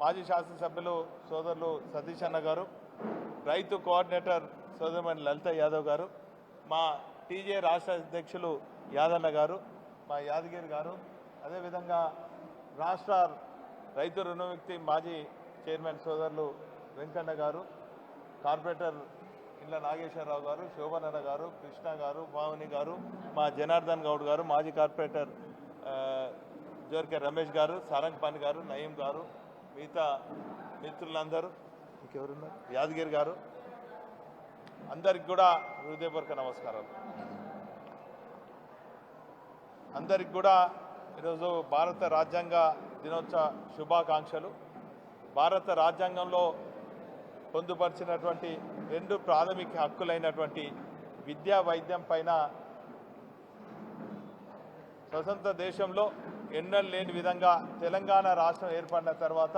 మాజీ శాసనసభ్యులు సోదరులు సతీష్ అన్న గారు, రైతు కోఆర్డినేటర్ సోదరుమణి లలిత యాదవ్ గారు, మా టీజే రాష్ట్ర అధ్యక్షులు యాదన్న గారు, మా యాదగిరి గారు, అదేవిధంగా రాష్ట్ర రైతు రుణ వ్యక్తి మాజీ చైర్మన్ సోదరులు వెంకన్న గారు, కార్పొరేటర్ ఇండ్ల నాగేశ్వరరావు గారు, శోభనన్న గారు, కృష్ణ గారు, భావని గారు, మా జనార్దన్ గౌడ్ గారు, మాజీ కార్పొరేటర్ జోర్కే రమేష్ గారు, సారంగపాణి గారు, నయీం గారు, మిగతా మిత్రులందరూ, ఇంకెవరున్నారు, యాదగిరి గారు, అందరికి కూడా హృదయపూర్వక నమస్కారాలు. అందరికి కూడా ఈరోజు భారత రాజ్యాంగ దినోత్సవ శుభాకాంక్షలు. భారత రాజ్యాంగంలో పొందుపరిచినటువంటి 2 ప్రాథమిక హక్కులైనటువంటి విద్యా వైద్యం పైన స్వతంత్ర దేశంలో ఎన్నడూ లేని విధంగా తెలంగాణ రాష్ట్రం ఏర్పడిన తర్వాత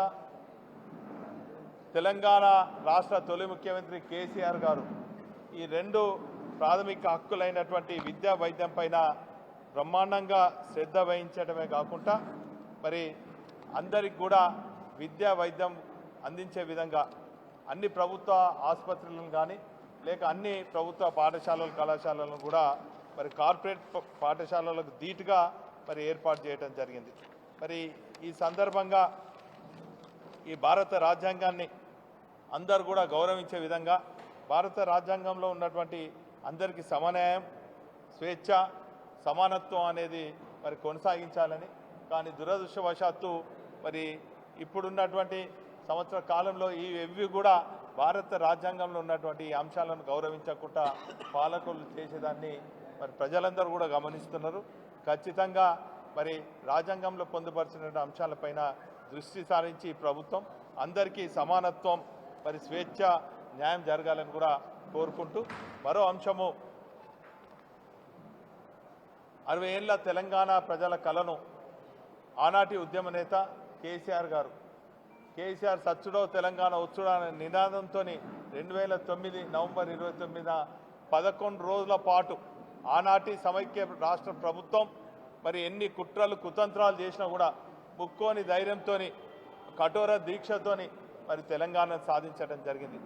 తెలంగాణ రాష్ట్ర తొలి ముఖ్యమంత్రి కేసీఆర్ గారు ఈ 2 ప్రాథమిక హక్కులైనటువంటి విద్యా వైద్యం పైన బ్రహ్మాండంగా శ్రద్ధ వహించడమే కాకుండా మరి అందరికి కూడా విద్యా వైద్యం అందించే విధంగా అన్ని ప్రభుత్వ ఆసుపత్రులను కానీ లేక అన్ని ప్రభుత్వ పాఠశాలలు కళాశాలలను కూడా మరి కార్పొరేట్ పాఠశాలలకు ధీటుగా మరి ఏర్పాటు చేయడం జరిగింది. మరి ఈ సందర్భంగా ఈ భారత రాజ్యాంగాన్ని అందరూ కూడా గౌరవించే విధంగా భారత రాజ్యాంగంలో ఉన్నటువంటి అందరికీ సమన్యాయం, స్వేచ్ఛ, సమానత్వం అనేది మరి కొనసాగించాలని, కానీ దురదృష్టవశాత్తు మరి ఇప్పుడున్నటువంటి సంవత్సర కాలంలో ఇవి కూడా భారత రాజ్యాంగంలో ఉన్నటువంటి అంశాలను గౌరవించకుండా పాలకులు చేసేదాన్ని మరి ప్రజలందరూ కూడా గమనిస్తున్నారు. ఖచ్చితంగా మరి రాజ్యాంగంలో పొందుపరిచిన అంశాలపైన దృష్టి సారించి ప్రభుత్వం అందరికీ సమానత్వం, మరి స్వేచ్ఛ, న్యాయం జరగాలని కూడా కోరుకుంటూ, మరో అంశము 60 ఏళ్ల తెలంగాణ ప్రజల కలను ఆనాటి ఉద్యమ నేత కేసీఆర్ గారు, కేసీఆర్ సచ్చుడో తెలంగాణ వచ్చుడో అనే నినాదంతో 2009 నవంబర్ 29న 11 రోజుల పాటు ఆనాటి సమైక్య రాష్ట్ర ప్రభుత్వం మరి ఎన్ని కుట్రలు కుతంత్రాలు చేసినా కూడా ముక్కోని ధైర్యంతో కఠోర దీక్షతోని మరి తెలంగాణను సాధించడం జరిగింది.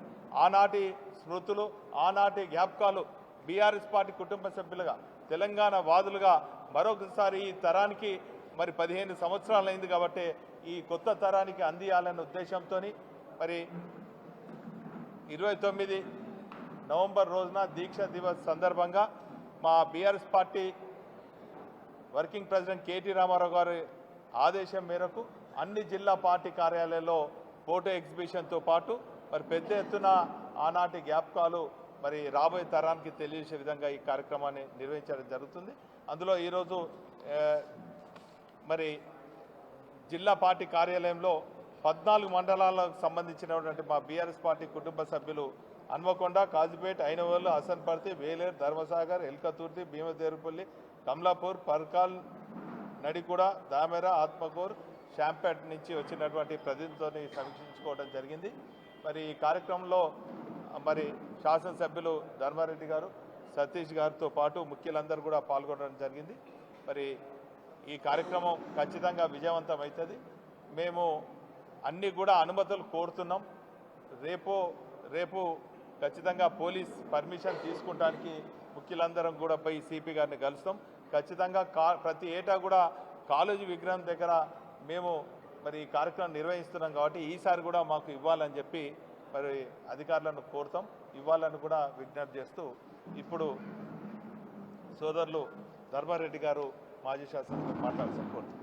ఆనాటి స్మృతులు, ఆనాటి జ్ఞాపకాలు బీఆర్ఎస్ పార్టీ కుటుంబ సభ్యులుగా తెలంగాణ వాదులుగా మరొకసారి ఈ తరానికి మరి 15 సంవత్సరాలైంది కాబట్టి ఈ కొత్త తరానికి అందియాలనే ఉద్దేశంతో మరి 29 నవంబర్ రోజున దీక్ష దివస్ సందర్భంగా మా BRS party working president KT Rama Rao గారి ఆదేశం మేరకు అన్ని జిల్లా పార్టీ కార్యాలయాల్లో ఫోటో ఎగ్జిబిషన్తో పాటు మరి పెద్ద ఎత్తున ఆనాటి జ్ఞాపకాలు మరి రాబోయే తరానికి తెలియజేసే విధంగా ఈ కార్యక్రమాన్ని నిర్వహించడం జరుగుతుంది. అందులో ఈరోజు మరి జిల్లా పార్టీ కార్యాలయంలో 14 మండలాలకు సంబంధించినటువంటి మా బీఆర్ఎస్ పార్టీ కుటుంబ సభ్యులు హన్మకొండ, కాజీపేట, ఐనవోలు, హసన్పర్తి, వేలేరు, ధర్మసాగర్, ఎల్కతుర్తి, భీమదేరుపల్లి, కమలాపూర్, పర్కాల్, నడికూడ, దామెర, ఆత్మకూర్, షాంపేట్ నుంచి వచ్చినటువంటి ప్రతినిధులతో సమీక్షించుకోవడం జరిగింది. మరి ఈ కార్యక్రమంలో మరి శాసనసభ్యులు ధర్మారెడ్డి గారు, సతీష్ గారితో పాటు ముఖ్యులందరూ కూడా పాల్గొనడం జరిగింది. మరి ఈ కార్యక్రమం ఖచ్చితంగా విజయవంతం అవుతుంది. మేము అన్ని కూడా అనుమతులు కోరుతున్నాం. రేపు ఖచ్చితంగా పోలీస్ పర్మిషన్ తీసుకుంటానికి ముఖ్యులందరం కూడా పోయి సిపి గారిని కలుస్తాం. ఖచ్చితంగా ప్రతి ఏటా కూడా కాలేజీ విగ్రహం దగ్గర మేము మరి ఈ కార్యక్రమం నిర్వహిస్తున్నాం కాబట్టి ఈసారి కూడా మాకు ఇవ్వాలని చెప్పి మరి అధికారులను కోరుతాం, ఇవ్వాలని కూడా విజ్ఞప్తి చేస్తూ ఇప్పుడు సోదరులు ధర్మారెడ్డి గారు మాజీ శాసనసభ్యులు మాట్లాడాల్సిన కోరుతాం.